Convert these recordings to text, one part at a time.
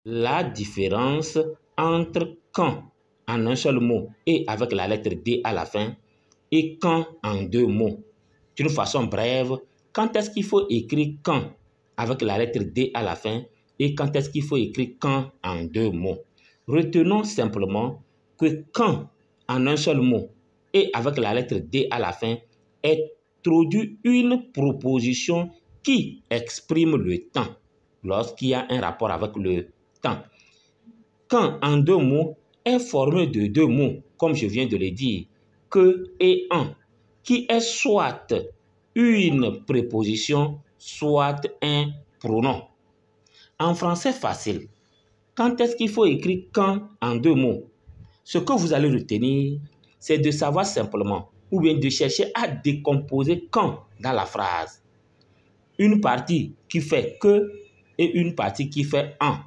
La différence entre quand en un seul mot et avec la lettre D à la fin et quand en deux mots. D'une façon brève, quand est-ce qu'il faut écrire quand avec la lettre D à la fin et quand est-ce qu'il faut écrire quand en deux mots. Retenons simplement que quand en un seul mot et avec la lettre D à la fin introduit une proposition qui exprime le temps lorsqu'il y a un rapport avec le temps. Quand en deux mots est formé de deux mots, comme je viens de le dire, que et un, qui est soit une préposition, soit un pronom. En français facile, quand est-ce qu'il faut écrire quand en deux mots? Ce que vous allez retenir, c'est de savoir simplement, ou bien de chercher à décomposer quand dans la phrase. Une partie qui fait que et une partie qui fait en.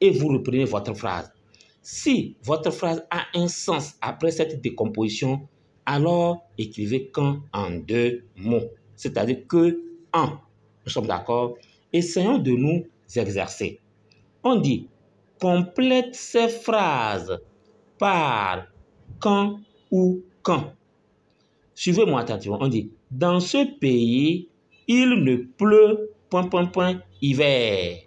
Et vous reprenez votre phrase. Si votre phrase a un sens après cette décomposition, alors écrivez quand en deux mots, c'est-à-dire que en. Nous sommes d'accord? Essayons de nous exercer. On dit complète ces phrases par quand ou quand. Suivez-moi attentivement. On dit dans ce pays, il ne pleut ... hiver.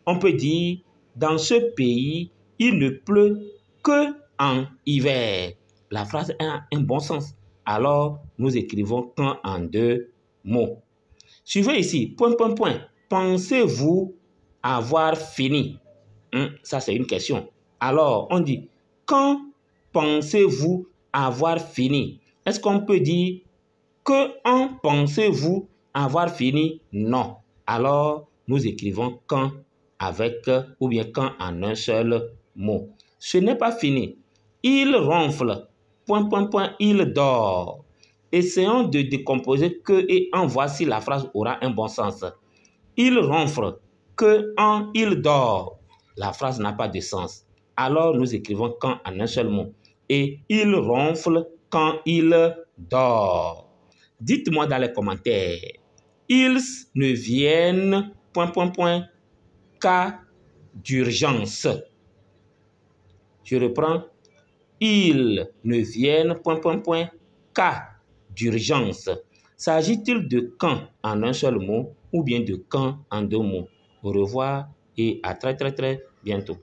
On peut dire dans ce pays, il ne pleut que en hiver. La phrase a un bon sens. Alors, nous écrivons quand en deux mots. Suivez ici, ... Pensez-vous avoir fini? Ça, c'est une question. Alors, on dit, quand pensez-vous avoir fini? Est-ce qu'on peut dire que en pensez-vous avoir fini? Non. Alors, nous écrivons quand avec ou bien quand en un seul mot. Ce n'est pas fini. Il ronfle, ... il dort. Essayons de décomposer que et en. Voici la phrase aura un bon sens. Il ronfle, que en il dort. La phrase n'a pas de sens. Alors, nous écrivons quand en un seul mot. Et il ronfle quand il dort. Dites-moi dans les commentaires. Ils ne viennent ... cas d'urgence. Je reprends. Ils ne viennent ... cas d'urgence. S'agit-il de quand en un seul mot ou bien de quand en deux mots? Au revoir et à très bientôt.